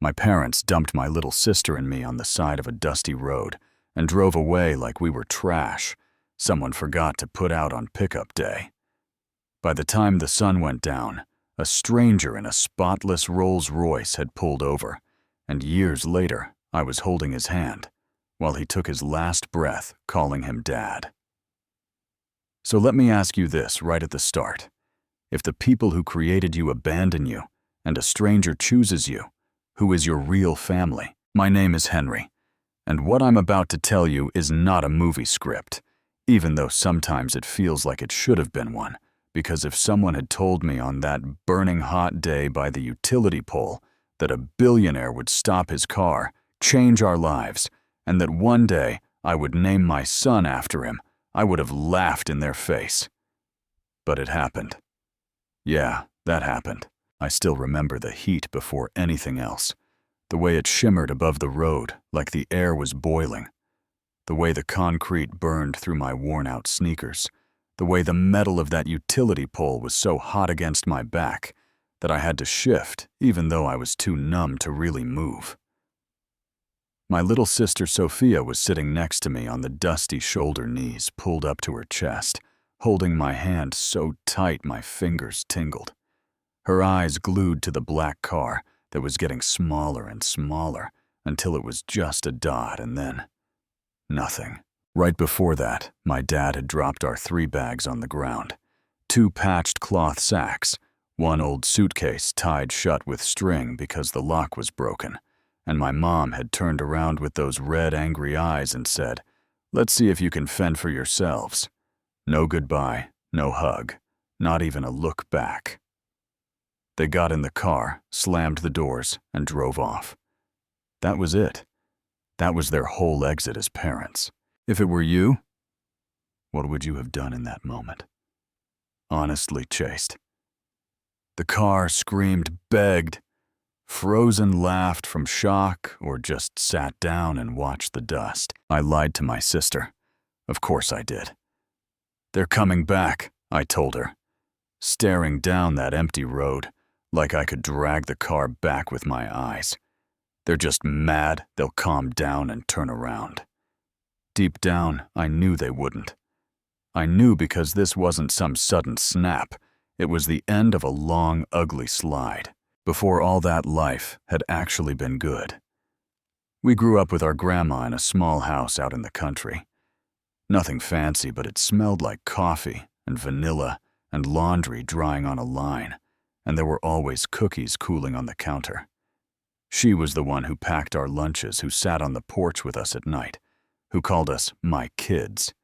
My parents dumped my little sister and me on the side of a dusty road and drove away like we were trash someone forgot to put out on pickup day. By the time the sun went down, a stranger in a spotless Rolls-Royce had pulled over, and years later, I was holding his hand while he took his last breath, calling him Dad. So let me ask you this right at the start. If the people who created you abandon you, and a stranger chooses you, who is your real family? My name is Henry, and what I'm about to tell you is not a movie script, even though sometimes it feels like it should have been one, because if someone had told me on that burning hot day by the utility pole that a billionaire would stop his car, change our lives, and that one day I would name my son after him, I would have laughed in their face. But it happened. Yeah, that happened. I still remember the heat before anything else, the way it shimmered above the road like the air was boiling, the way the concrete burned through my worn-out sneakers, the way the metal of that utility pole was so hot against my back that I had to shift even though I was too numb to really move. My little sister Sophia was sitting next to me on the dusty shoulder knees pulled up to her chest, holding my hand so tight my fingers tingled. Her eyes glued to the black car that was getting smaller and smaller until it was just a dot and then nothing. Right before that, my dad had dropped our 3 bags on the ground. 2 patched cloth sacks, 1 old suitcase tied shut with string because the lock was broken, and my mom had turned around with those red, angry eyes and said, "Let's see if you can fend for yourselves." No goodbye, no hug, not even a look back. They got in the car, slammed the doors, and drove off. That was it. That was their whole exit as parents. If it were you, what would you have done in that moment? Honestly, Chased. The car screamed, begged, frozen laughed from shock, or just sat down and watched the dust. I lied to my sister. Of course I did. "They're coming back," I told her, staring down that empty road like I could drag the car back with my eyes. "They're just mad, they'll calm down and turn around." Deep down, I knew they wouldn't. I knew because this wasn't some sudden snap. It was the end of a long, ugly slide, before all that life had actually been good. We grew up with our grandma in a small house out in the country. Nothing fancy, but it smelled like coffee and vanilla and laundry drying on a line, and there were always cookies cooling on the counter. She was the one who packed our lunches, who sat on the porch with us at night, who called us my kids,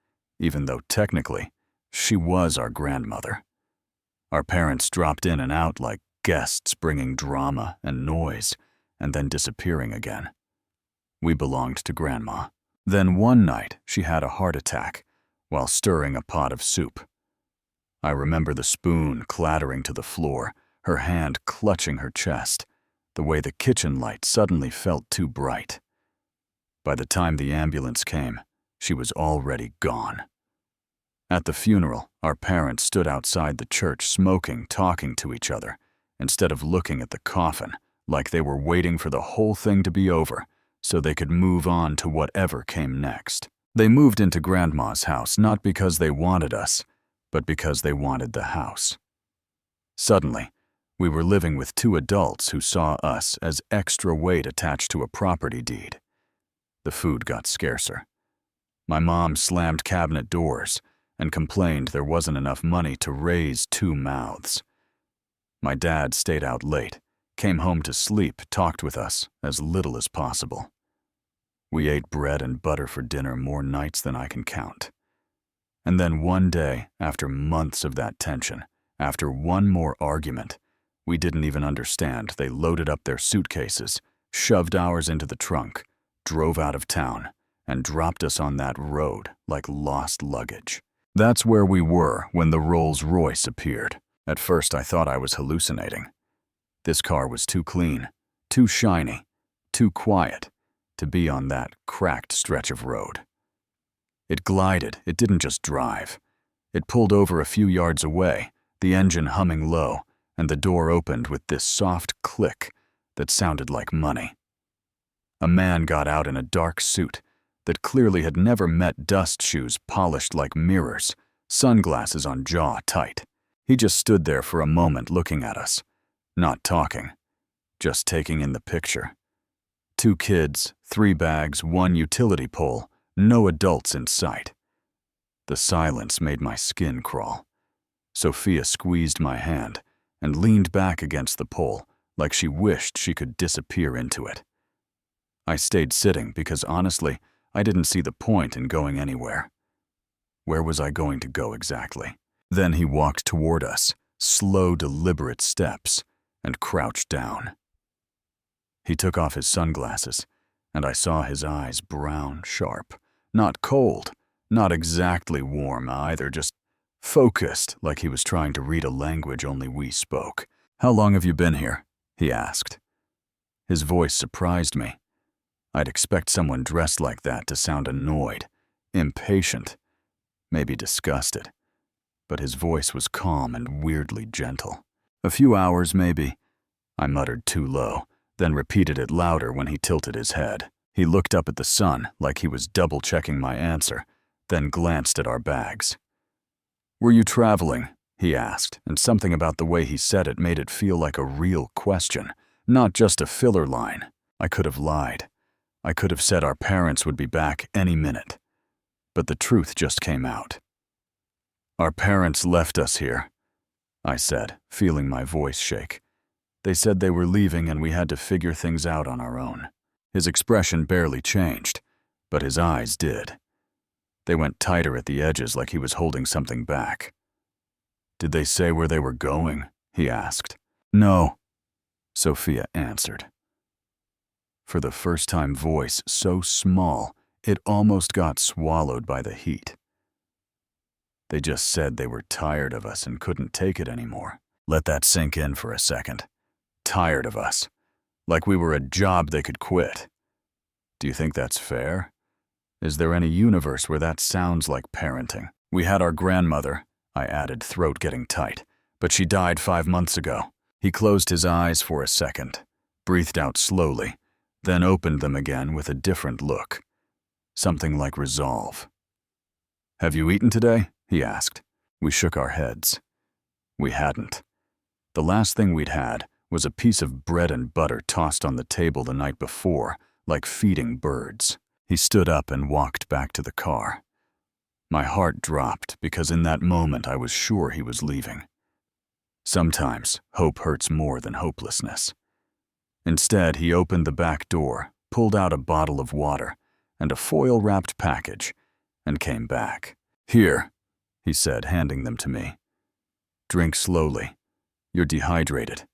even though technically she was our grandmother. Our parents dropped in and out like guests, bringing drama and noise, and then disappearing again. We belonged to Grandma. Then one night she had a heart attack while stirring a pot of soup. I remember the spoon clattering to the floor, her hand clutching her chest, the way the kitchen light suddenly felt too bright. By the time the ambulance came, she was already gone. At the funeral, our parents stood outside the church smoking, talking to each other, instead of looking at the coffin like they were waiting for the whole thing to be over so they could move on to whatever came next. They moved into Grandma's house not because they wanted us, but because they wanted the house. Suddenly, we were living with 2 adults who saw us as extra weight attached to a property deed. The food got scarcer. My mom slammed cabinet doors and complained there wasn't enough money to raise 2 mouths. My dad stayed out late, came home to sleep, talked with us as little as possible. We ate bread and butter for dinner more nights than I can count. And then one day, after months of that tension, after one more argument, we didn't even understand, they loaded up their suitcases, shoved ours into the trunk, drove out of town, and dropped us on that road like lost luggage. That's where we were when the Rolls-Royce appeared. At first I thought I was hallucinating. This car was too clean, too shiny, too quiet to be on that cracked stretch of road. It glided, it didn't just drive. It pulled over a few yards away, the engine humming low, and the door opened with this soft click that sounded like money. A man got out in a dark suit that clearly had never met dust shoes polished like mirrors, sunglasses on jaw tight. He just stood there for a moment looking at us, not talking, just taking in the picture. 2 kids, 3 bags, 1 utility pole, no adults in sight. The silence made my skin crawl. Sophia squeezed my hand and leaned back against the pole like she wished she could disappear into it. I stayed sitting because honestly, I didn't see the point in going anywhere. Where was I going to go exactly? Then he walked toward us, slow, deliberate steps, and crouched down. He took off his sunglasses, and I saw his eyes brown, sharp, not cold, not exactly warm either, just focused like he was trying to read a language only we spoke. "How long have you been here?" he asked. His voice surprised me. I'd expect someone dressed like that to sound annoyed, impatient, maybe disgusted. But his voice was calm and weirdly gentle. "A few hours, maybe," I muttered too low, then repeated it louder when he tilted his head. He looked up at the sun like he was double-checking my answer, then glanced at our bags. "Were you traveling?" he asked, and something about the way he said it made it feel like a real question, not just a filler line. I could have lied. I could have said our parents would be back any minute. But the truth just came out. "Our parents left us here," I said, feeling my voice shake. "They said they were leaving and we had to figure things out on our own." His expression barely changed, but his eyes did. They went tighter at the edges like he was holding something back. "Did they say where they were going?" he asked. "No," Sophia answered. For the first time, voice so small, it almost got swallowed by the heat. "They just said they were tired of us and couldn't take it anymore." Let that sink in for a second. Tired of us. Like we were a job they could quit. Do you think that's fair? Is there any universe where that sounds like parenting? "We had our grandmother," I added, throat getting tight, "but she died 5 months ago." He closed his eyes for a second, breathed out slowly, then opened them again with a different look. Something like resolve. "Have you eaten today?" he asked. We shook our heads. We hadn't. The last thing we'd had was a piece of bread and butter tossed on the table the night before, like feeding birds. He stood up and walked back to the car. My heart dropped because in that moment I was sure he was leaving. Sometimes hope hurts more than hopelessness. Instead, he opened the back door, pulled out a bottle of water and a foil-wrapped package, and came back. "Here," he said, handing them to me. "Drink slowly. You're dehydrated.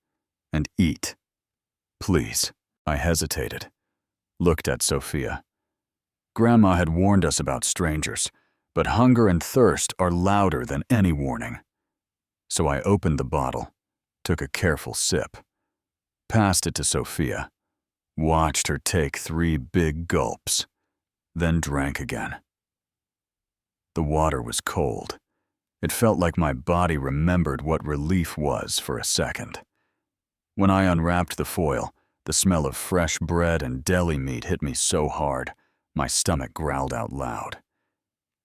And eat. Please." I hesitated. Looked at Sophia. Grandma had warned us about strangers, but hunger and thirst are louder than any warning. So I opened the bottle, took a careful sip, passed it to Sophia, watched her take 3 big gulps, then drank again. The water was cold. It felt like my body remembered what relief was for a second. When I unwrapped the foil, the smell of fresh bread and deli meat hit me so hard, my stomach growled out loud.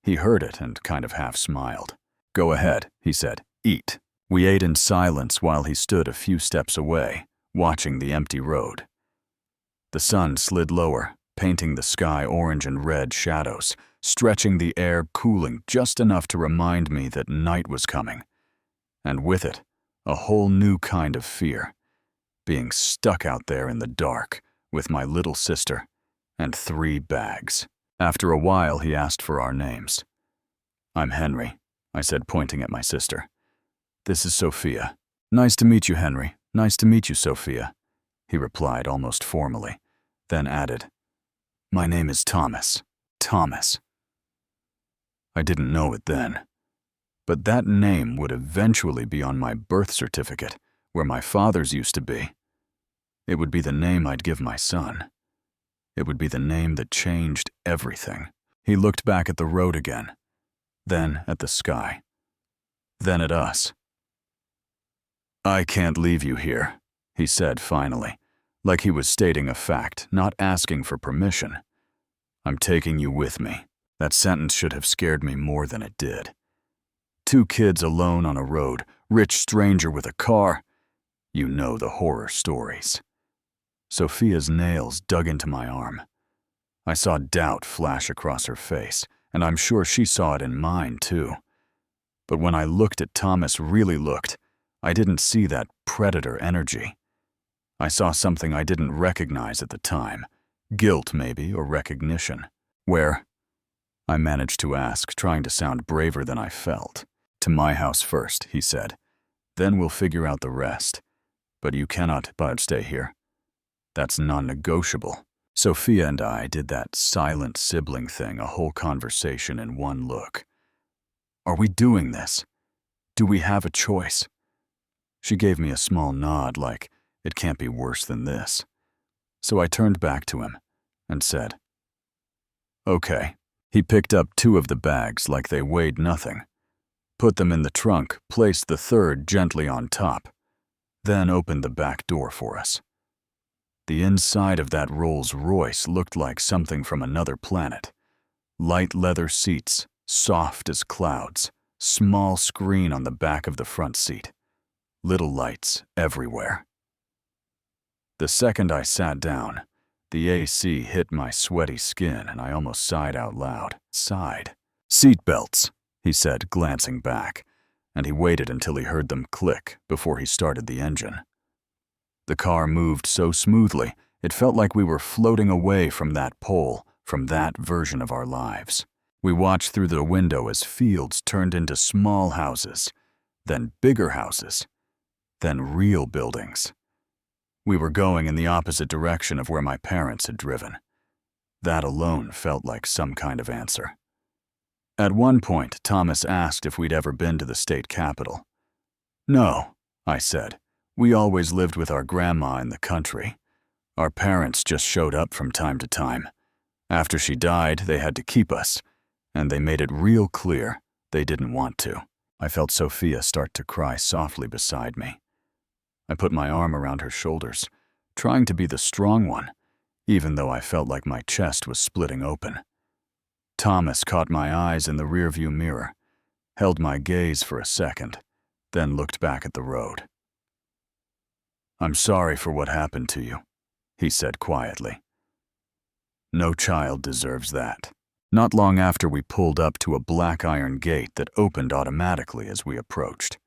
He heard it and kind of half smiled. "Go ahead," he said. "Eat." We ate in silence while he stood a few steps away, watching the empty road. The sun slid lower, painting the sky orange and red shadows, stretching the air, cooling just enough to remind me that night was coming. And with it, a whole new kind of fear. Being stuck out there in the dark with my little sister and 3 bags. After a while, he asked for our names. "I'm Henry," I said, pointing at my sister. "This is Sophia." "Nice to meet you, Henry. Nice to meet you, Sophia," he replied almost formally, then added, "My name is Thomas. Thomas." I didn't know it then, but that name would eventually be on my birth certificate, where my father's used to be. It would be the name I'd give my son. It would be the name that changed everything. He looked back at the road again, then at the sky, then at us. "I can't leave you here," he said finally, like he was stating a fact, not asking for permission. "I'm taking you with me." That sentence should have scared me more than it did. 2 kids alone on a road, rich stranger with a car. You know the horror stories. Sophia's nails dug into my arm. I saw doubt flash across her face, and I'm sure she saw it in mine too. But when I looked at Thomas, really looked, I didn't see that predator energy. I saw something I didn't recognize at the time. Guilt, maybe, or recognition. "Where?" I managed to ask, trying to sound braver than I felt. "To my house first," he said. "Then we'll figure out the rest. But you cannot stay here. That's non-negotiable." Sophia and I did that silent sibling thing, a whole conversation in one look. Are we doing this? Do we have a choice? She gave me a small nod like, it can't be worse than this. So I turned back to him and said, "Okay." He picked up 2 of the bags like they weighed nothing, put them in the trunk, placed the third gently on top, then opened the back door for us. The inside of that Rolls-Royce looked like something from another planet. Light leather seats, soft as clouds, small screen on the back of the front seat, little lights everywhere. The second I sat down, the AC hit my sweaty skin and I almost sighed out loud. Sighed. "Seatbelts," he said, glancing back, and he waited until he heard them click before he started the engine. The car moved so smoothly, it felt like we were floating away from that pole, from that version of our lives. We watched through the window as fields turned into small houses, then bigger houses, then real buildings. We were going in the opposite direction of where my parents had driven. That alone felt like some kind of answer. At one point, Thomas asked if we'd ever been to the state capitol. "No," I said. "We always lived with our grandma in the country. Our parents just showed up from time to time. After she died, they had to keep us, and they made it real clear they didn't want to." I felt Sophia start to cry softly beside me. I put my arm around her shoulders, trying to be the strong one, even though I felt like my chest was splitting open. Thomas caught my eyes in the rearview mirror, held my gaze for a second, then looked back at the road. "I'm sorry for what happened to you," he said quietly. "No child deserves that." Not long after, we pulled up to a black iron gate that opened automatically as we approached.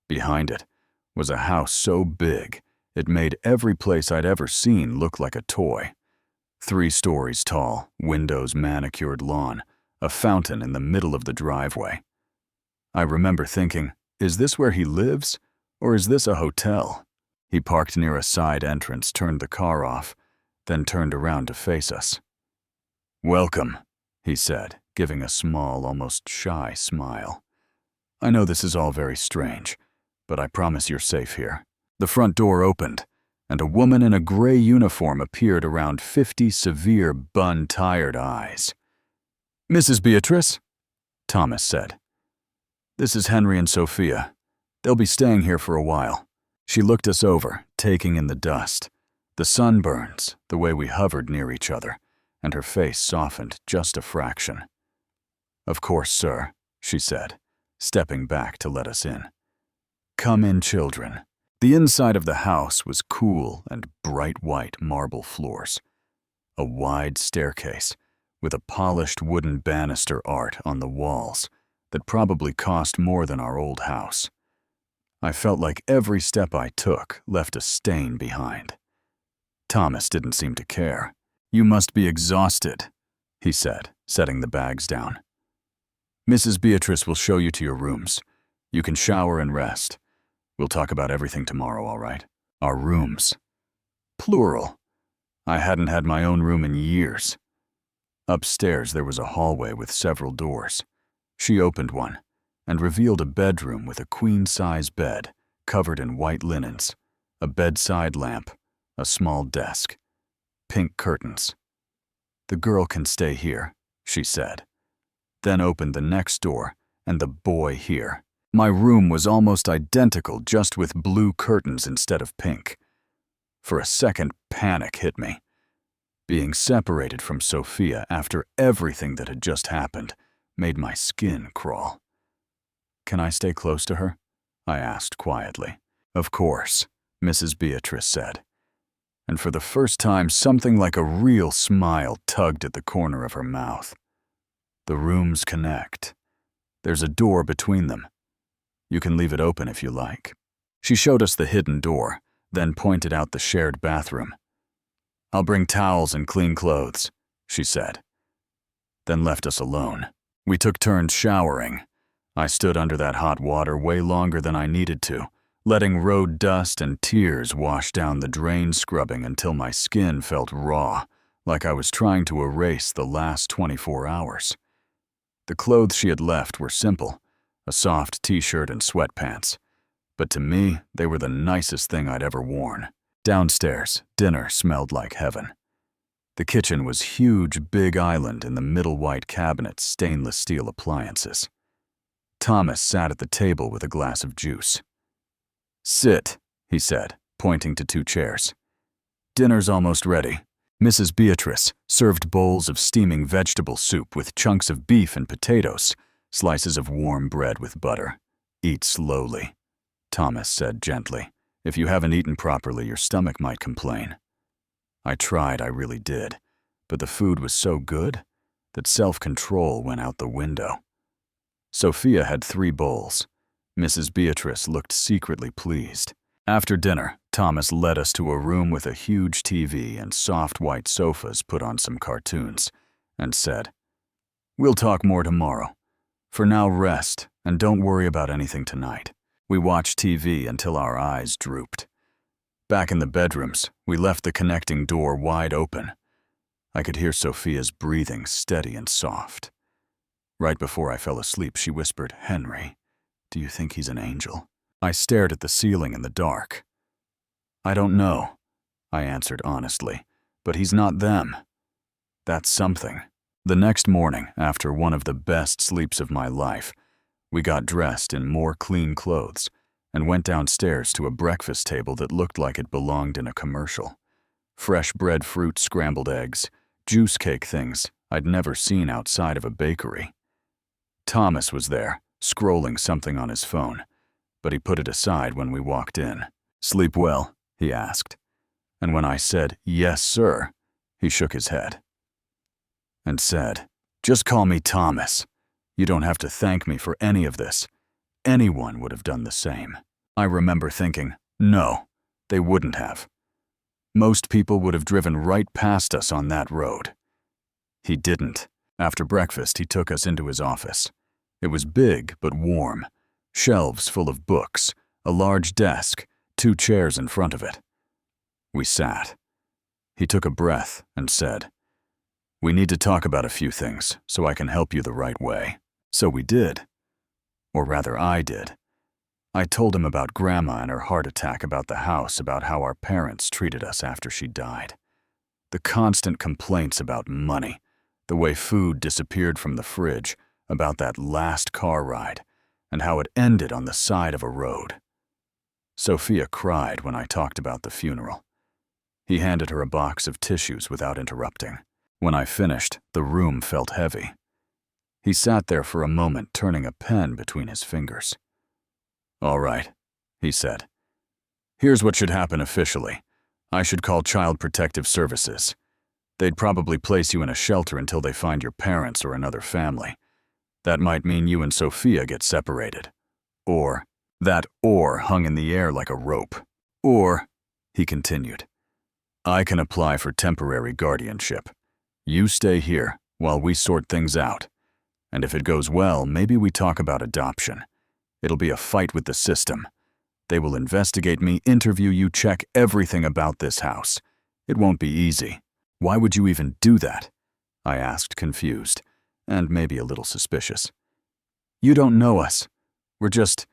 Behind it was a house so big, it made every place I'd ever seen look like a toy. 3 stories tall, windows, manicured lawn, a fountain in the middle of the driveway. I remember thinking, is this where he lives, or is this a hotel? He parked near a side entrance, turned the car off, then turned around to face us. "Welcome," he said, giving a small, almost shy smile. "I know this is all very strange, but I promise you're safe here." The front door opened, and a woman in a gray uniform appeared around 50 severe, bun-tired eyes. "Mrs. Beatrice?" Thomas said. "This is Henry and Sophia. They'll be staying here for a while." She looked us over, taking in the dust, the sunburns, the way we hovered near each other, and her face softened just a fraction. "Of course, sir," she said, stepping back to let us in. "Come in, children." The inside of the house was cool and bright white marble floors, a wide staircase with a polished wooden banister art on the walls that probably cost more than our old house. I felt like every step I took left a stain behind. Thomas didn't seem to care. "You must be exhausted," he said, setting the bags down. "Mrs. Beatrice will show you to your rooms. You can shower and rest. We'll talk about everything tomorrow, all right?" Our rooms. Plural. I hadn't had my own room in years. Upstairs there was a hallway with several doors. She opened one and revealed a bedroom with a queen-size bed covered in white linens, a bedside lamp, a small desk, pink curtains. "The girl can stay here," she said, then opened the next door and the boy here. My room was almost identical, just with blue curtains instead of pink. For a second, panic hit me. Being separated from Sophia after everything that had just happened made my skin crawl. "Can I stay close to her?" I asked quietly. "Of course," Mrs. Beatrice said. And for the first time, something like a real smile tugged at the corner of her mouth. "The rooms connect. There's a door between them. You can leave it open if you like." She showed us the hidden door, then pointed out the shared bathroom. "I'll bring towels and clean clothes," she said, then left us alone. We took turns showering. I stood under that hot water way longer than I needed to, letting road dust and tears wash down the drain scrubbing until my skin felt raw, like I was trying to erase the last 24 hours. The clothes she had left were simple, a soft t-shirt and sweatpants. But to me, they were the nicest thing I'd ever worn. Downstairs, dinner smelled like heaven. The kitchen was huge, big island in the middle white cabinets, stainless steel appliances. Thomas sat at the table with a glass of juice. "Sit," he said, pointing to 2 chairs. "Dinner's almost ready." Mrs. Beatrice served bowls of steaming vegetable soup with chunks of beef and potatoes, slices of warm bread with butter. "Eat slowly," Thomas said gently. "If you haven't eaten properly, your stomach might complain." I tried, I really did, but the food was so good that self-control went out the window. Sophia had 3 bowls. Mrs. Beatrice looked secretly pleased. After dinner, Thomas led us to a room with a huge TV and soft white sofas, put on some cartoons, and said, "We'll talk more tomorrow. For now, rest, and don't worry about anything tonight." We watched TV until our eyes drooped. Back in the bedrooms, we left the connecting door wide open. I could hear Sophia's breathing steady and soft. Right before I fell asleep, she whispered, "Henry, do you think he's an angel?" I stared at the ceiling in the dark. "I don't know," I answered honestly, "but he's not them. That's something." The next morning, after one of the best sleeps of my life, we got dressed in more clean clothes and went downstairs to a breakfast table that looked like it belonged in a commercial. Fresh bread, fruit, scrambled eggs, juice cake, things I'd never seen outside of a bakery. Thomas was there, scrolling something on his phone, but he put it aside when we walked in. "Sleep well?" he asked. And when I said, "Yes, sir," he shook his head and said, "Just call me Thomas. You don't have to thank me for any of this. Anyone would have done the same." I remember thinking, no, they wouldn't have. Most people would have driven right past us on that road. He didn't. After breakfast, he took us into his office. It was big but warm, shelves full of books, a large desk, 2 chairs in front of it. We sat. He took a breath and said, "We need to talk about a few things so I can help you the right way." So we did. Or rather, I did. I told him about Grandma and her heart attack, about the house, about how our parents treated us after she died. The constant complaints about money, the way food disappeared from the fridge, about that last car ride, and how it ended on the side of a road. Sophia cried when I talked about the funeral. He handed her a box of tissues without interrupting. When I finished, the room felt heavy. He sat there for a moment, turning a pen between his fingers. "All right," he said. "Here's what should happen officially. I should call Child Protective Services. They'd probably place you in a shelter until they find your parents or another family. That might mean you and Sophia get separated. Or," that "or" hung in the air like a rope. "Or," he continued, "I can apply for temporary guardianship. You stay here while we sort things out. And if it goes well, maybe we talk about adoption. It'll be a fight with the system. They will investigate me, interview you, check everything about this house. It won't be easy." "Why would you even do that?" I asked, confused, and maybe a little suspicious. "You don't know us. We're just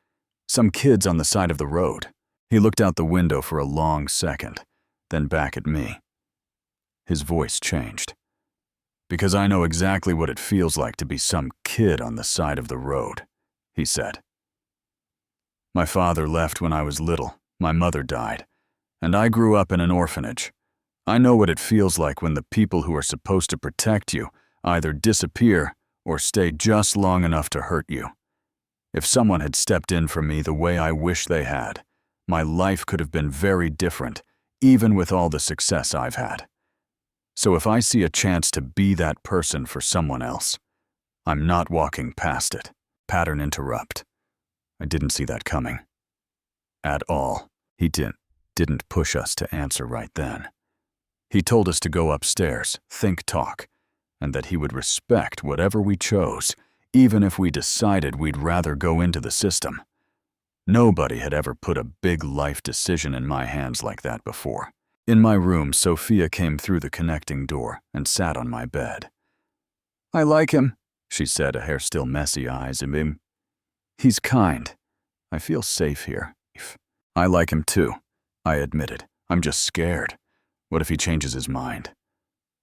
some kids on the side of the road." He looked out the window for a long second, then back at me. His voice changed. "Because I know exactly what it feels like to be some kid on the side of the road," he said. "My father left when I was little. My mother died. And I grew up in an orphanage. I know what it feels like when the people who are supposed to protect you either disappear or stay just long enough to hurt you. If someone had stepped in for me the way I wish they had, my life could have been very different, even with all the success I've had. So if I see a chance to be that person for someone else, I'm not walking past it. Pattern interrupt. I didn't see that coming. At all. He didn't push us to answer right then. He told us to go upstairs, think talk, and that he would respect whatever we chose, even if we decided we'd rather go into the system. Nobody had ever put a big life decision in my hands like that before. In my room, Sophia came through the connecting door and sat on my bed. "I like him," she said, a hair still messy eyes. "He's kind. I feel safe here." "I like him too," I admitted. "I'm just scared. What if he changes his mind?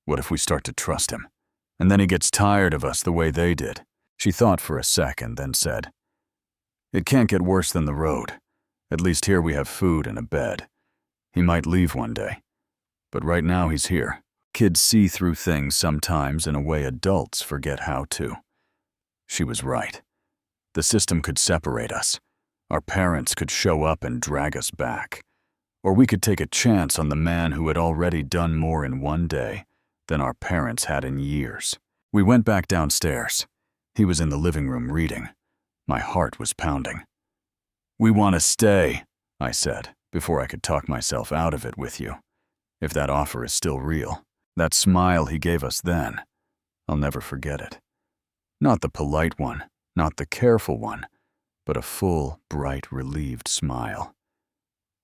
What if we start to trust him, and then he gets tired of us the way they did?" She thought for a second, then said, "It can't get worse than the road. At least here we have food and a bed. He might leave one day, but right now he's here." Kids see through things sometimes in a way adults forget how to. She was right. The system could separate us. Our parents could show up and drag us back. Or we could take a chance on the man who had already done more in one day than our parents had in years. We went back downstairs. He was in the living room reading. My heart was pounding. "We want to stay," I said, before I could talk myself out of it with you. If that offer is still real. That smile he gave us then, I'll never forget it. Not the polite one, not the careful one, but a full, bright, relieved smile.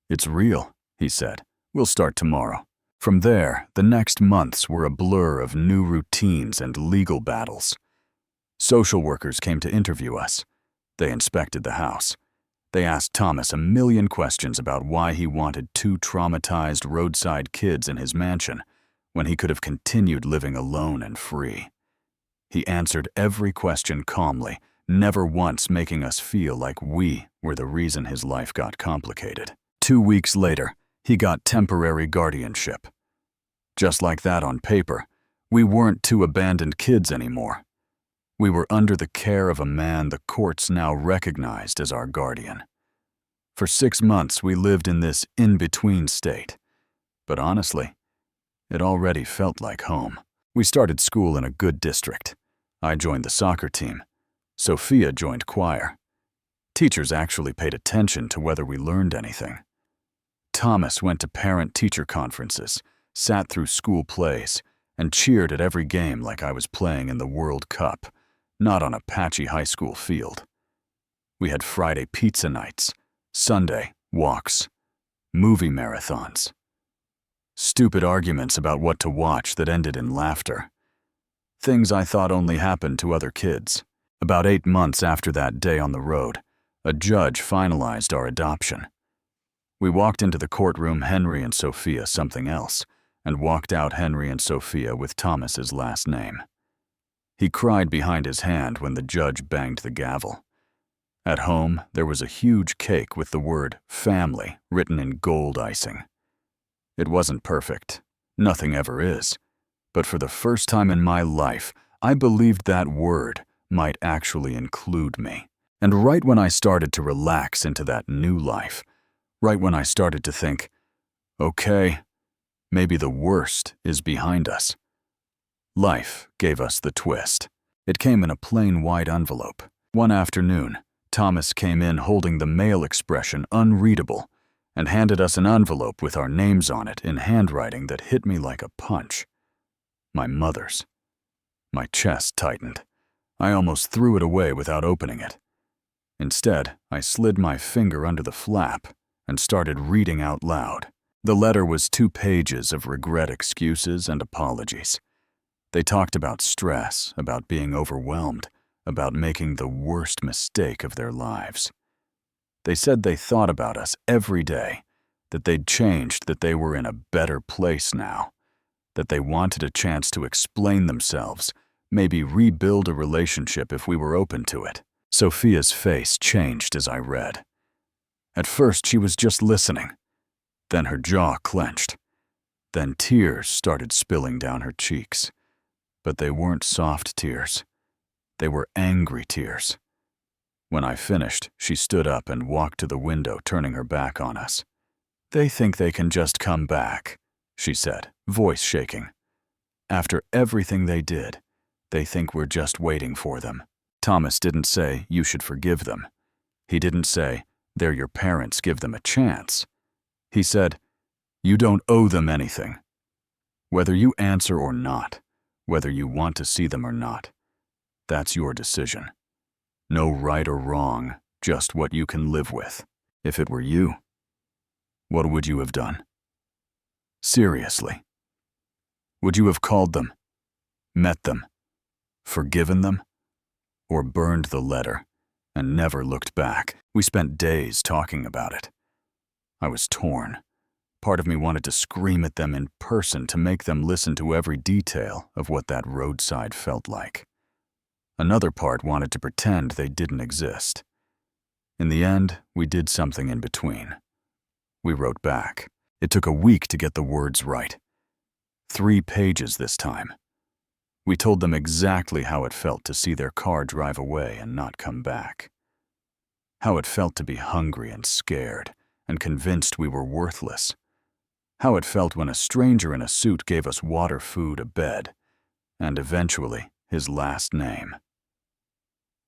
"It's real," he said. "We'll start tomorrow." From there, the next months were a blur of new routines and legal battles. Social workers came to interview us. They inspected the house. They asked Thomas a million questions about why he wanted 2 traumatized roadside kids in his mansion when he could have continued living alone and free. He answered every question calmly, never once making us feel like we were the reason his life got complicated. 2 weeks later, he got temporary guardianship. Just like that on paper, we weren't 2 abandoned kids anymore. We were under the care of a man the courts now recognized as our guardian. For 6 months, we lived in this in-between state. But honestly, it already felt like home. We started school in a good district. I joined the soccer team. Sophia joined choir. Teachers actually paid attention to whether we learned anything. Thomas went to parent-teacher conferences, sat through school plays, and cheered at every game like I was playing in the World Cup, not on a patchy high school field. We had Friday pizza nights, Sunday walks, movie marathons. Stupid arguments about what to watch that ended in laughter. Things I thought only happened to other kids. About 8 months after that day on the road, a judge finalized our adoption. We walked into the courtroom Henry and Sophia something else, and walked out Henry and Sophia with Thomas's last name. He cried behind his hand when the judge banged the gavel. At home, there was a huge cake with the word family written in gold icing. It wasn't perfect. Nothing ever is. But for the first time in my life, I believed that word might actually include me. And right when I started to relax into that new life, right when I started to think, okay, maybe the worst is behind us, life gave us the twist. It came in a plain white envelope. One afternoon, Thomas came in holding the mail expression unreadable and handed us an envelope with our names on it in handwriting that hit me like a punch. My mother's. My chest tightened. I almost threw it away without opening it. Instead, I slid my finger under the flap and started reading out loud. The letter was 2 pages of regret excuses and apologies. They talked about stress, about being overwhelmed, about making the worst mistake of their lives. They said they thought about us every day, that they'd changed, that they were in a better place now, that they wanted a chance to explain themselves, maybe rebuild a relationship if we were open to it. Sophia's face changed as I read. At first, she was just listening. Then her jaw clenched. Then tears started spilling down her cheeks. But they weren't soft tears. They were angry tears. When I finished, she stood up and walked to the window, turning her back on us. "They think they can just come back," she said, voice shaking. "After everything they did, they think we're just waiting for them." Thomas didn't say, "You should forgive them." He didn't say, "They're your parents, give them a chance." He said, "You don't owe them anything. Whether you answer or not, whether you want to see them or not, that's your decision. No right or wrong, just what you can live with. If it were you, what would you have done? Seriously. Would you have called them, met them, forgiven them, or burned the letter and never looked back?" We spent days talking about it. I was torn. Part of me wanted to scream at them in person to make them listen to every detail of what that roadside felt like. Another part wanted to pretend they didn't exist. In the end, we did something in between. We wrote back. It took a week to get the words right. 3 pages this time. We told them exactly how it felt to see their car drive away and not come back. How it felt to be hungry and scared and convinced we were worthless. How it felt when a stranger in a suit gave us water, food, a bed, and eventually his last name.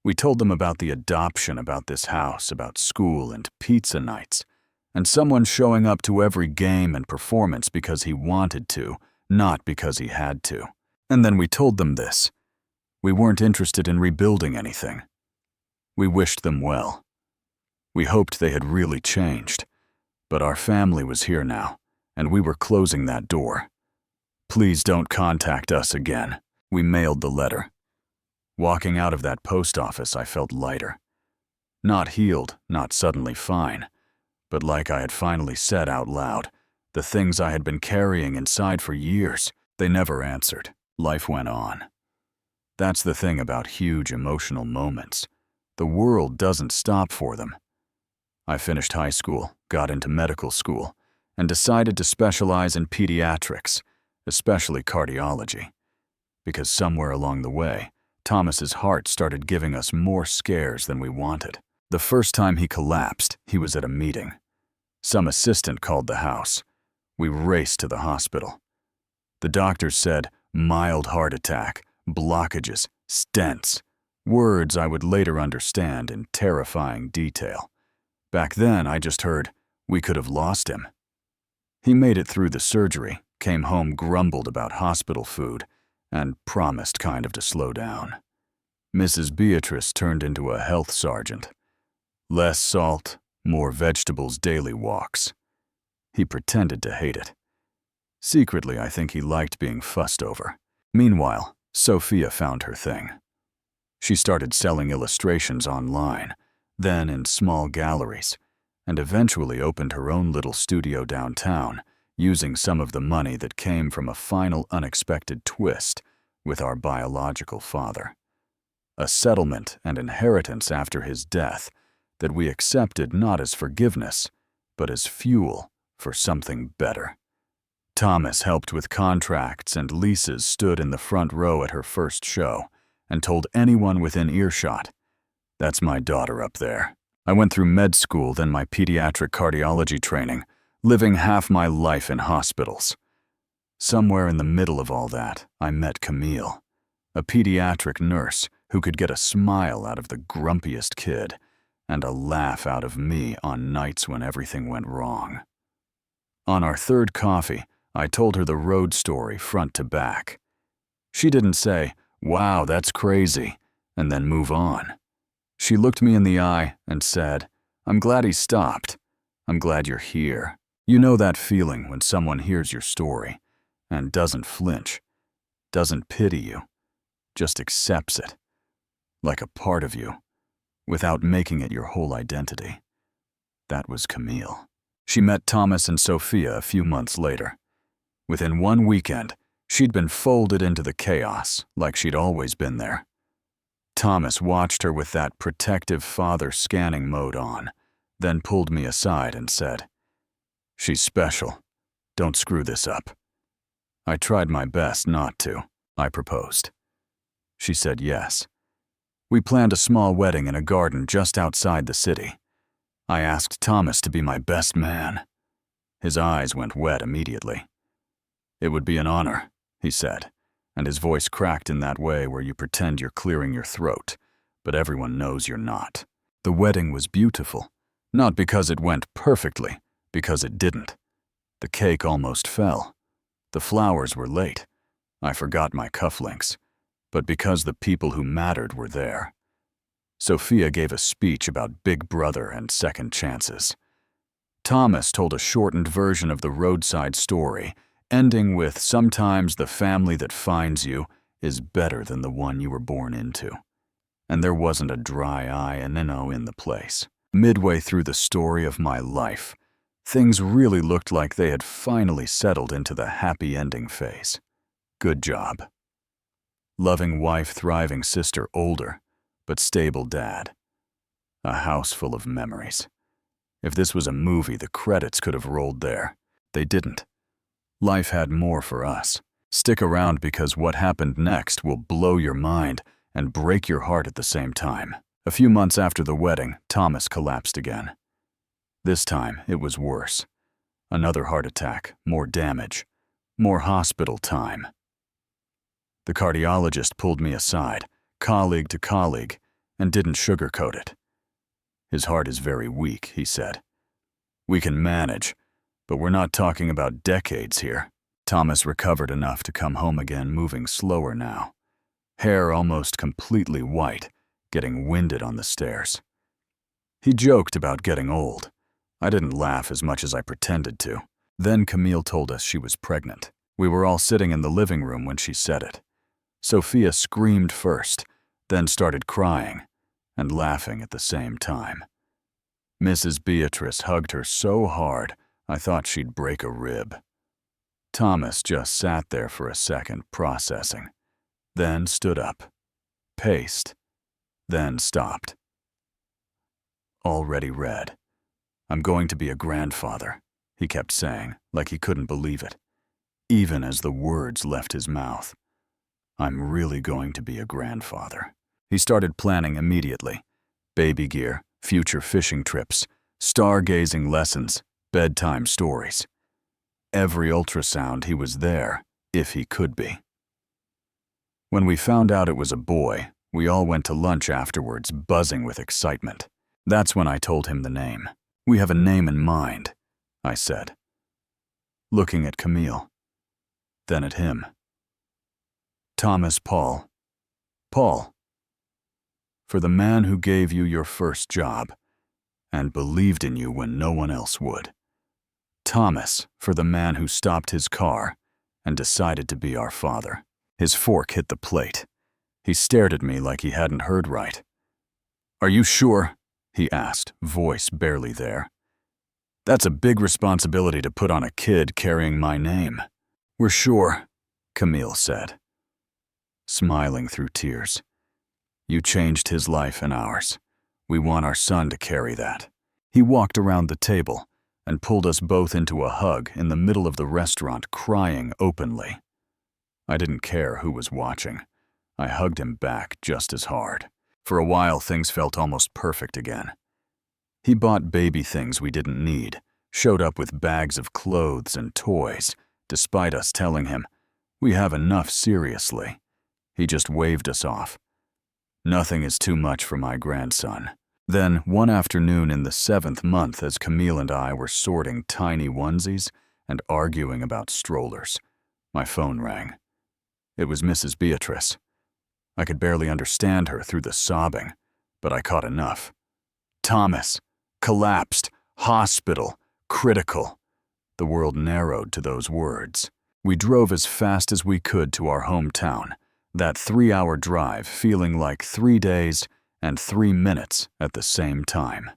We told them about the adoption, about this house, about school and pizza nights, and someone showing up to every game and performance because he wanted to, not because he had to. And then we told them this. We weren't interested in rebuilding anything. We wished them well. We hoped they had really changed, but our family was here now, and we were closing that door. "Please don't contact us again." We mailed the letter. Walking out of that post office, I felt lighter. Not healed, not suddenly fine, but like I had finally said out loud, the things I had been carrying inside for years. They never answered. Life went on. That's the thing about huge emotional moments. The world doesn't stop for them. I finished high school, got into medical school, and decided to specialize in pediatrics, especially cardiology. Because somewhere along the way, Thomas's heart started giving us more scares than we wanted. The first time he collapsed, he was at a meeting. Some assistant called the house. We raced to the hospital. The doctors said, mild heart attack, blockages, stents, words I would later understand in terrifying detail. Back then, I just heard, we could have lost him. He made it through the surgery, came home, grumbled about hospital food, and promised kind of to slow down. Mrs. Beatrice turned into a health sergeant. Less salt, more vegetables, daily walks. He pretended to hate it. Secretly, I think he liked being fussed over. Meanwhile, Sophia found her thing. She started selling illustrations online, then in small galleries, and eventually opened her own little studio downtown, using some of the money that came from a final unexpected twist with our biological father. A settlement and inheritance after his death that we accepted not as forgiveness, but as fuel for something better. Thomas helped with contracts and leases, stood in the front row at her first show, and told anyone within earshot, "That's my daughter up there." I went through med school, then my pediatric cardiology training, living half my life in hospitals. Somewhere in the middle of all that, I met Camille, a pediatric nurse who could get a smile out of the grumpiest kid and a laugh out of me on nights when everything went wrong. On our third coffee, I told her the road story front to back. She didn't say, "Wow, that's crazy," and then move on. She looked me in the eye and said, "I'm glad he stopped. I'm glad you're here." You know that feeling when someone hears your story and doesn't flinch, doesn't pity you, just accepts it, like a part of you, without making it your whole identity. That was Camille. She met Thomas and Sophia a few months later. Within one weekend, she'd been folded into the chaos like she'd always been there. Thomas watched her with that protective father scanning mode on, then pulled me aside and said, She's special. Don't screw this up. I tried my best not to, I proposed. She said yes. We planned a small wedding in a garden just outside the city. I asked Thomas to be my best man. His eyes went wet immediately. It would be an honor, he said, and his voice cracked in that way where you pretend you're clearing your throat, but everyone knows you're not. The wedding was beautiful, not because it went perfectly, because it didn't. The cake almost fell. The flowers were late. I forgot my cufflinks, but because the people who mattered were there. Sophia gave a speech about Big Brother and second chances. Thomas told a shortened version of the Roadside story, ending with sometimes the family that finds you is better than the one you were born into. And there wasn't a dry eye in the place. Midway through the story of my life, things really looked like they had finally settled into the happy ending phase. Good job. Loving wife, thriving sister, older, but stable dad. A house full of memories. If this was a movie, the credits could have rolled there. They didn't. Life had more for us. Stick around because what happened next will blow your mind and break your heart at the same time. A few months after the wedding, Thomas collapsed again. This time, it was worse. Another heart attack, more damage, more hospital time. The cardiologist pulled me aside, colleague to colleague, and didn't sugarcoat it. His heart is very weak, he said. We can manage, but we're not talking about decades here. Thomas recovered enough to come home again, moving slower now. Hair almost completely white, getting winded on the stairs. He joked about getting old. I didn't laugh as much as I pretended to. Then Camille told us she was pregnant. We were all sitting in the living room when she said it. Sophia screamed first, then started crying and laughing at the same time. Mrs. Beatrice hugged her so hard, I thought she'd break a rib. Thomas just sat there for a second, processing, then stood up, paced, then stopped. Already read. I'm going to be a grandfather, he kept saying, like he couldn't believe it, even as the words left his mouth. I'm really going to be a grandfather. He started planning immediately. Baby gear, future fishing trips, stargazing lessons, bedtime stories. Every ultrasound he was there, if he could be. When we found out it was a boy, we all went to lunch afterwards, buzzing with excitement. That's when I told him the name. We have a name in mind, I said, looking at Camille, then at him. Thomas Paul. Paul. For the man who gave you your first job and believed in you when no one else would. Thomas, for the man who stopped his car and decided to be our father. His fork hit the plate. He stared at me like he hadn't heard right. Are you sure? He asked, voice barely there. That's a big responsibility to put on a kid carrying my name. We're sure, Camille said, smiling through tears. You changed his life and ours. We want our son to carry that. He walked around the table and pulled us both into a hug in the middle of the restaurant, crying openly. I didn't care who was watching. I hugged him back just as hard. For a while, things felt almost perfect again. He bought baby things we didn't need, showed up with bags of clothes and toys, despite us telling him, we have enough seriously. He just waved us off. Nothing is too much for my grandson. Then, one afternoon in the 7th month, as Camille and I were sorting tiny onesies and arguing about strollers, my phone rang. It was Mrs. Beatrice. I could barely understand her through the sobbing, but I caught enough. Thomas. Collapsed. Hospital. Critical. The world narrowed to those words. We drove as fast as we could to our hometown, that 3-hour drive feeling like 3 days and 3 minutes at the same time.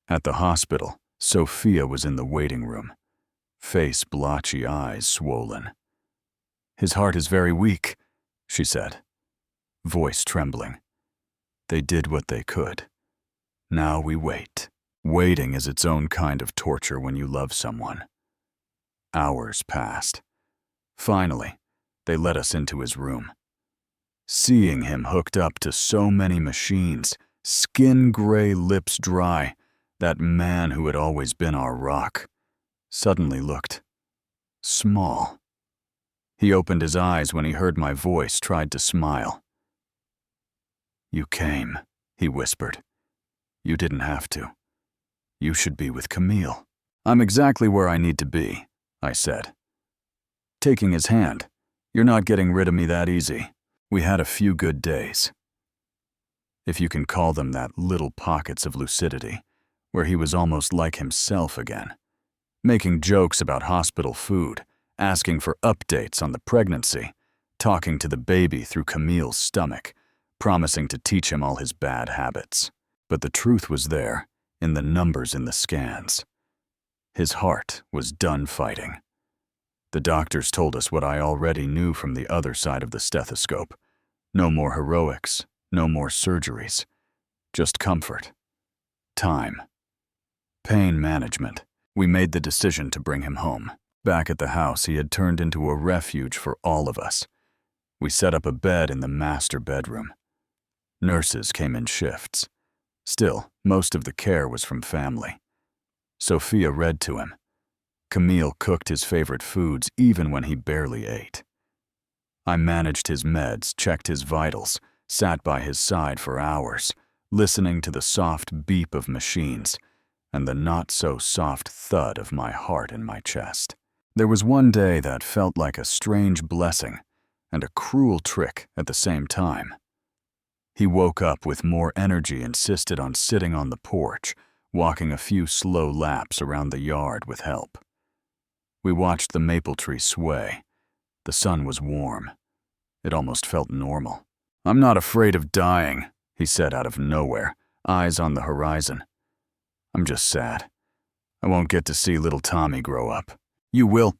At the hospital, Sophia was in the waiting room, face blotchy, eyes swollen. His heart is very weak, she said, voice trembling. They did what they could. Now we wait. Waiting is its own kind of torture when you love someone. Hours passed. Finally, they let us into his room. Seeing him hooked up to so many machines, skin gray, lips dry, that man who had always been our rock, suddenly looked small. He opened his eyes when he heard my voice, tried to smile. "You came," he whispered. "You didn't have to. You should be with Camille." "I'm exactly where I need to be," I said. Taking his hand, "You're not getting rid of me that easy." We had a few good days, if you can call them that, little pockets of lucidity, where he was almost like himself again, making jokes about hospital food, asking for updates on the pregnancy, talking to the baby through Camille's stomach, promising to teach him all his bad habits. But the truth was there, in the numbers in the scans. His heart was done fighting. The doctors told us what I already knew from the other side of the stethoscope. No more heroics, no more surgeries. Just comfort. Time. Pain management. We made the decision to bring him home. Back at the house, he had turned into a refuge for all of us. We set up a bed in the master bedroom. Nurses came in shifts. Still, most of the care was from family. Sophia read to him. Camille cooked his favorite foods even when he barely ate. I managed his meds, checked his vitals, sat by his side for hours, listening to the soft beep of machines and the not-so-soft thud of my heart in my chest. There was one day that felt like a strange blessing and a cruel trick at the same time. He woke up with more energy, insisted on sitting on the porch, walking a few slow laps around the yard with help. We watched the maple tree sway. The sun was warm. It almost felt normal. "I'm not afraid of dying," he said out of nowhere, eyes on the horizon. "I'm just sad. I won't get to see little Tommy grow up." "You will,"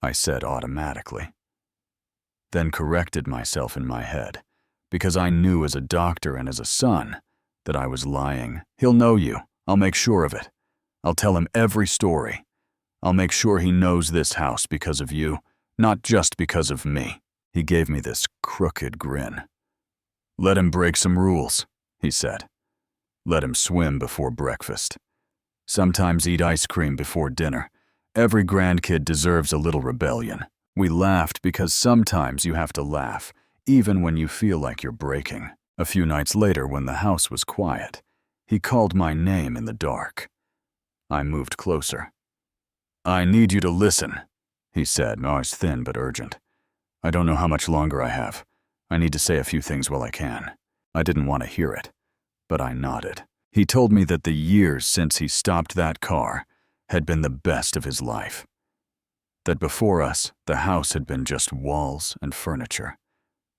I said automatically. Then corrected myself in my head, because I knew as a doctor and as a son that I was lying. "He'll know you. I'll make sure of it. I'll tell him every story. I'll make sure he knows this house because of you, not just because of me." He gave me this crooked grin. "Let him break some rules," he said. "Let him swim before breakfast. Sometimes eat ice cream before dinner. Every grandkid deserves a little rebellion." We laughed because sometimes you have to laugh, even when you feel like you're breaking. A few nights later, when the house was quiet, he called my name in the dark. I moved closer. "I need you to listen," he said, always thin but urgent. "I don't know how much longer I have. I need to say a few things while I can." I didn't want to hear it, but I nodded. He told me that the years since he stopped that car had been the best of his life. That before us, the house had been just walls and furniture,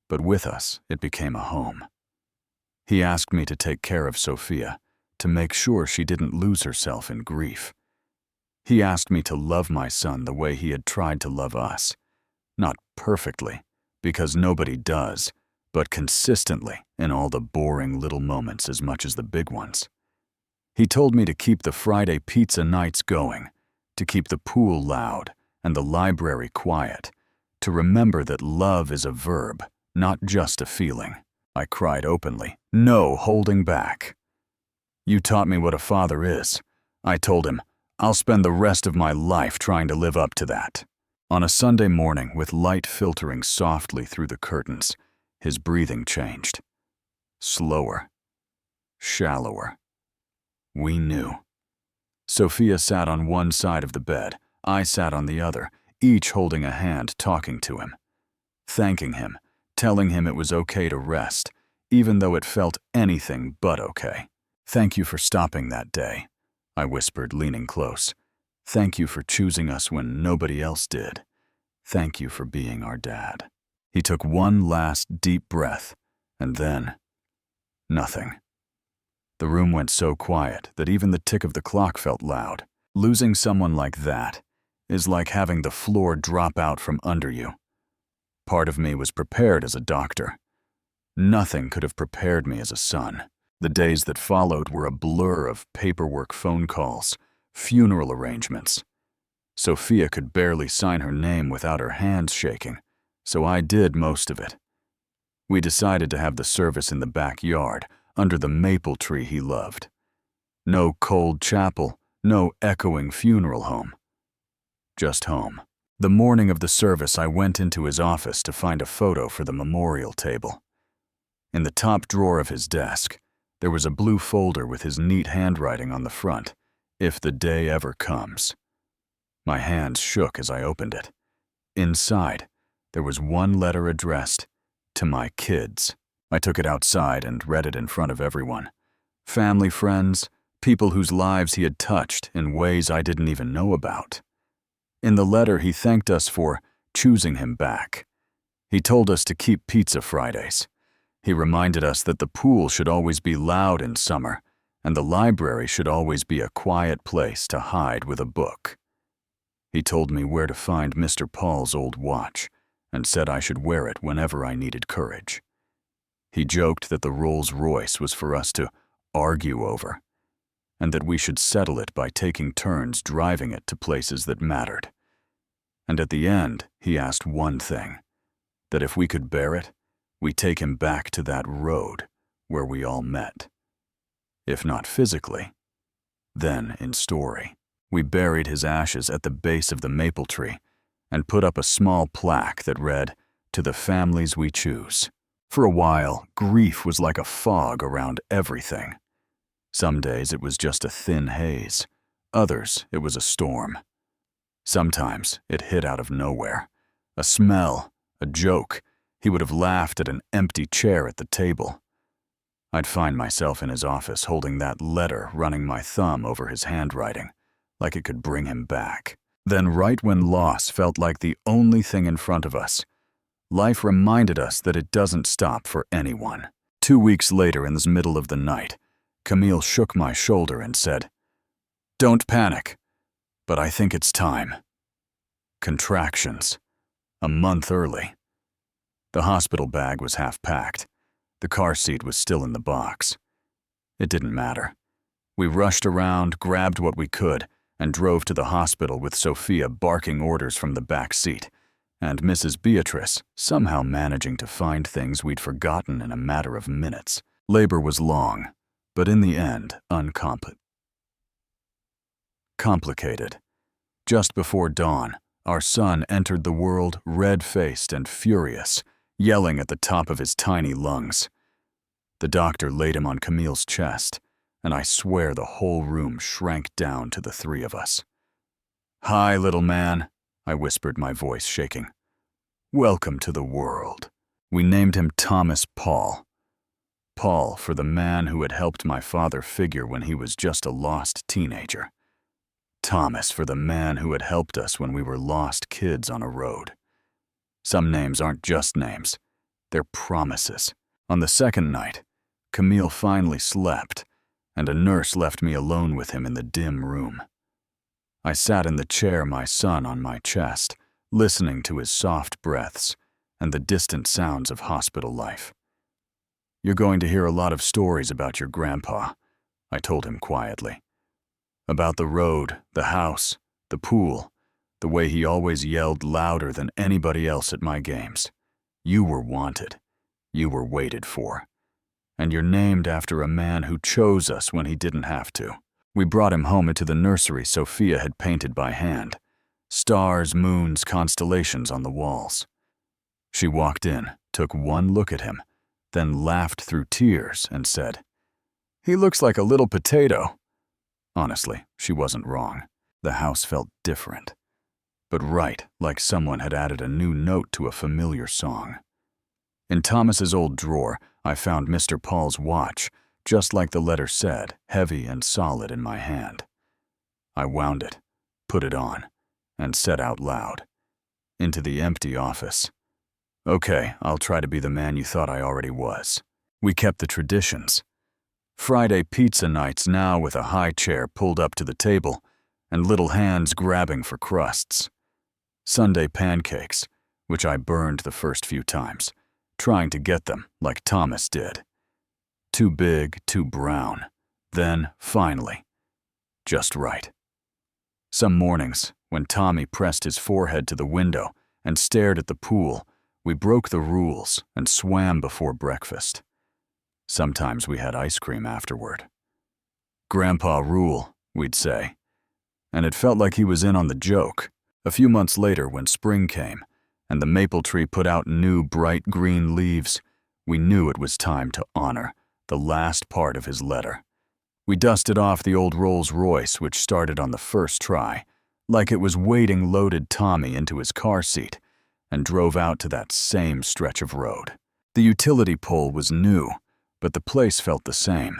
but with us, it became a home. He asked me to take care of Sophia, to make sure she didn't lose herself in grief. He asked me to love my son the way he had tried to love us. Not perfectly, because nobody does, but consistently in all the boring little moments as much as the big ones. He told me to keep the Friday pizza nights going, to keep the pool loud and the library quiet, to remember that love is a verb, not just a feeling. I cried openly, no holding back. "You taught me what a father is," I told him. "I'll spend the rest of my life trying to live up to that." On a Sunday morning, with light filtering softly through the curtains, his breathing changed. Slower. Shallower. We knew. Sophia sat on one side of the bed. I sat on the other, each holding a hand, talking to him. Thanking him, telling him it was okay to rest, even though it felt anything but okay. "Thank you for stopping that day," I whispered, leaning close. "Thank you for choosing us when nobody else did. Thank you for being our dad." He took one last deep breath, and then nothing. The room went so quiet that even the tick of the clock felt loud. Losing someone like that is like having the floor drop out from under you. Part of me was prepared as a doctor. Nothing could have prepared me as a son. The days that followed were a blur of paperwork, phone calls, funeral arrangements. Sophia could barely sign her name without her hands shaking, so I did most of it. We decided to have the service in the backyard, under the maple tree he loved. No cold chapel, no echoing funeral home. Just home. The morning of the service, I went into his office to find a photo for the memorial table. In the top drawer of his desk, there was a blue folder with his neat handwriting on the front, "If the day ever comes." My hands shook as I opened it. Inside, there was one letter addressed, "To my kids." I took it outside and read it in front of everyone. Family, friends, people whose lives he had touched in ways I didn't even know about. In the letter, he thanked us for choosing him back. He told us to keep pizza Fridays. He reminded us that the pool should always be loud in summer, and the library should always be a quiet place to hide with a book. He told me where to find Mr. Paul's old watch, and said I should wear it whenever I needed courage. He joked that the Rolls-Royce was for us to argue over, and that we should settle it by taking turns driving it to places that mattered. And at the end, he asked one thing, that if we could bear it, we take him back to that road where we all met. If not physically, then in story. We buried his ashes at the base of the maple tree and put up a small plaque that read, "To the families we choose." For a while, grief was like a fog around everything. Some days it was just a thin haze. Others, it was a storm. Sometimes it hit out of nowhere. A smell, a joke. He would have laughed at an empty chair at the table. I'd find myself in his office holding that letter, running my thumb over his handwriting, like it could bring him back. Then right when loss felt like the only thing in front of us, life reminded us that it doesn't stop for anyone. 2 weeks later, in the middle of the night, Camille shook my shoulder and said, "Don't panic, but I think it's time." Contractions. A month early. The hospital bag was half packed. The car seat was still in the box. It didn't matter. We rushed around, grabbed what we could, and drove to the hospital with Sophia barking orders from the back seat, and Mrs. Beatrice somehow managing to find things we'd forgotten in a matter of minutes. Labor was long, but in the end, complicated. Just before dawn, our son entered the world red-faced and furious, yelling at the top of his tiny lungs. The doctor laid him on Camille's chest, and I swear the whole room shrank down to the three of us. "Hi, little man," I whispered, my voice shaking. "Welcome to the world." We named him Thomas Paul. Paul for the man who had helped my father figure when he was just a lost teenager. Thomas for the man who had helped us when we were lost kids on a road. Some names aren't just names, they're promises. On the second night, Camille finally slept, and a nurse left me alone with him in the dim room. I sat in the chair, my son on my chest, listening to his soft breaths and the distant sounds of hospital life. "You're going to hear a lot of stories about your grandpa," I told him quietly. About the road, the house, the pool, the way he always yelled louder than anybody else at my games. You were wanted. You were waited for. And you're named after a man who chose us when he didn't have to. We brought him home into the nursery Sophia had painted by hand. Stars, moons, constellations on the walls. She walked in, took one look at him, then laughed through tears and said, "He looks like a little potato." Honestly, she wasn't wrong. The house felt different, but right, like someone had added a new note to a familiar song. In Thomas's old drawer, I found Mr. Paul's watch, just like the letter said, heavy and solid in my hand. I wound it, put it on, and said out loud, into the empty office, "Okay, I'll try to be the man you thought I already was." We kept the traditions. Friday pizza nights now with a high chair pulled up to the table and little hands grabbing for crusts. Sunday pancakes, which I burned the first few times, trying to get them like Thomas did. Too big, too brown. Then, finally, just right. Some mornings, when Tommy pressed his forehead to the window and stared at the pool, we broke the rules and swam before breakfast. Sometimes we had ice cream afterward. "Grandpa rule," we'd say. And it felt like he was in on the joke. A few months later, when spring came and the maple tree put out new bright green leaves, we knew it was time to honor the last part of his letter. We dusted off the old Rolls Royce, which started on the first try, like it was wading loaded Tommy into his car seat, and drove out to that same stretch of road. The utility pole was new, but the place felt the same.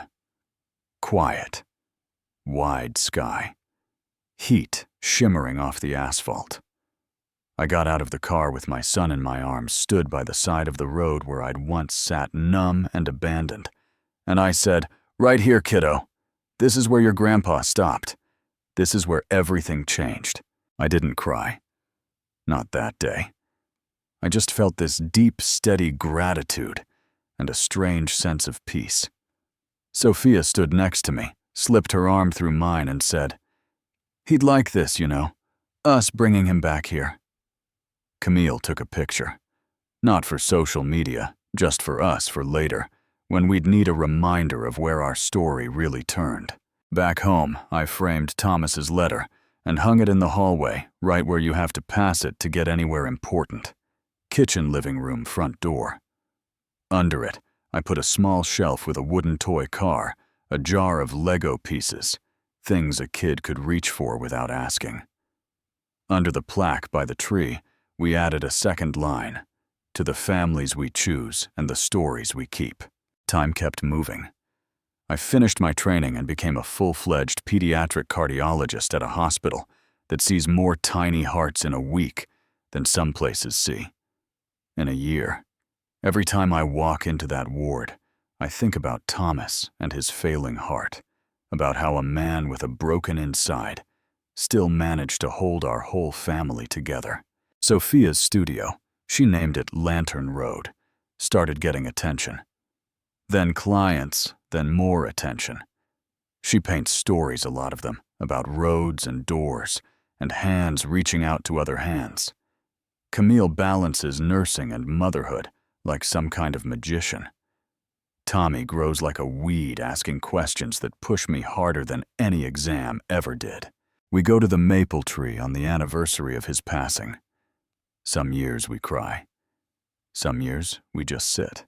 Quiet. Wide sky. Heat shimmering off the asphalt. I got out of the car with my son in my arms, stood by the side of the road where I'd once sat numb and abandoned, and I said, "Right here, kiddo. This is where your grandpa stopped. This is where everything changed." I didn't cry. Not that day. I just felt this deep, steady gratitude and a strange sense of peace. Sophia stood next to me, slipped her arm through mine and said, "He'd like this, you know, us bringing him back here." Camille took a picture. Not for social media, just for us for later, when we'd need a reminder of where our story really turned. Back home, I framed Thomas's letter and hung it in the hallway, right where you have to pass it to get anywhere important. Kitchen, living room, front door. Under it, I put a small shelf with a wooden toy car, a jar of Lego pieces, things a kid could reach for without asking. Under the plaque by the tree, we added a second line, "To the families we choose and the stories we keep." Time kept moving. I finished my training and became a full-fledged pediatric cardiologist at a hospital that sees more tiny hearts in a week than some places see. In a year. Every time I walk into that ward, I think about Thomas and his failing heart, about how a man with a broken inside still managed to hold our whole family together. Sophia's studio, she named it Lantern Road, started getting attention. Then clients, then more attention. She paints stories, a lot of them, about roads and doors, and hands reaching out to other hands. Camille balances nursing and motherhood like some kind of magician. Tommy grows like a weed, asking questions that push me harder than any exam ever did. We go to the maple tree on the anniversary of his passing. Some years we cry. Some years we just sit.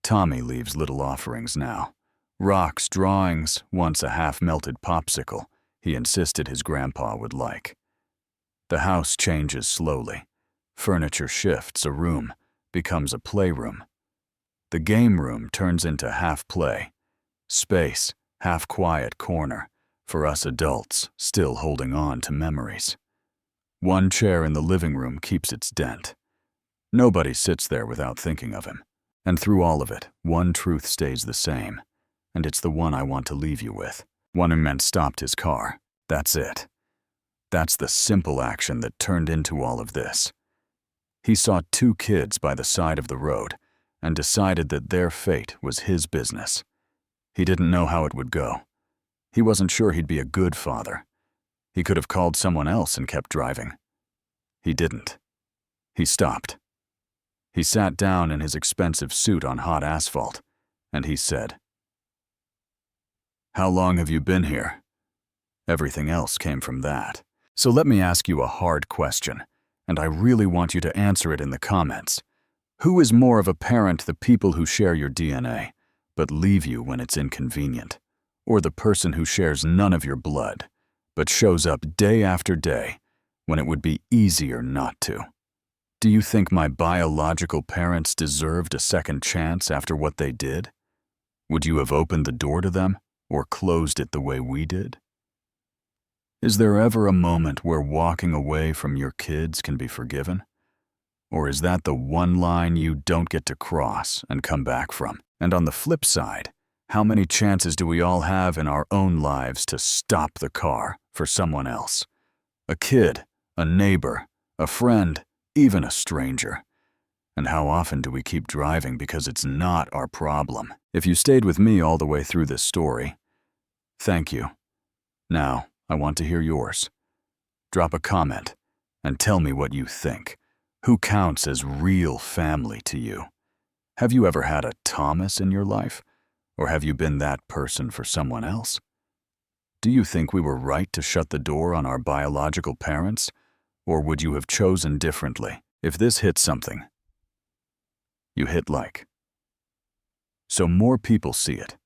Tommy leaves little offerings now. Rocks, drawings, once a half-melted popsicle he insisted his grandpa would like. The house changes slowly. Furniture shifts, a room becomes a playroom. The game room turns into half-play. Space, half-quiet corner for us adults still holding on to memories. One chair in the living room keeps its dent. Nobody sits there without thinking of him. And through all of it, one truth stays the same, and it's the one I want to leave you with. One man stopped his car. That's it. That's the simple action that turned into all of this. He saw two kids by the side of the road and decided that their fate was his business. He didn't know how it would go. He wasn't sure he'd be a good father. He could have called someone else and kept driving. He didn't. He stopped. He sat down in his expensive suit on hot asphalt, and he said, "How long have you been here?" Everything else came from that. So let me ask you a hard question, and I really want you to answer it in the comments. Who is more of a parent, the people who share your DNA, but leave you when it's inconvenient, or the person who shares none of your blood, but shows up day after day when it would be easier not to? Do you think my biological parents deserved a second chance after what they did? Would you have opened the door to them or closed it the way we did? Is there ever a moment where walking away from your kids can be forgiven? Or is that the one line you don't get to cross and come back from? And on the flip side, how many chances do we all have in our own lives to stop the car for someone else? A kid, a neighbor, a friend, even a stranger. And how often do we keep driving because it's not our problem? If you stayed with me all the way through this story, thank you. Now, I want to hear yours. Drop a comment and tell me what you think. Who counts as real family to you? Have you ever had a Thomas in your life? Or have you been that person for someone else? Do you think we were right to shut the door on our biological parents? Or would you have chosen differently? If this hits something, you hit like, so more people see it.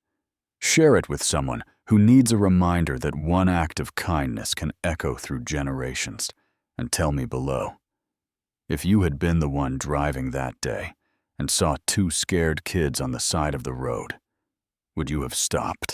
Share it with someone who needs a reminder that one act of kindness can echo through generations. And tell me below, if you had been the one driving that day and saw two scared kids on the side of the road, would you have stopped?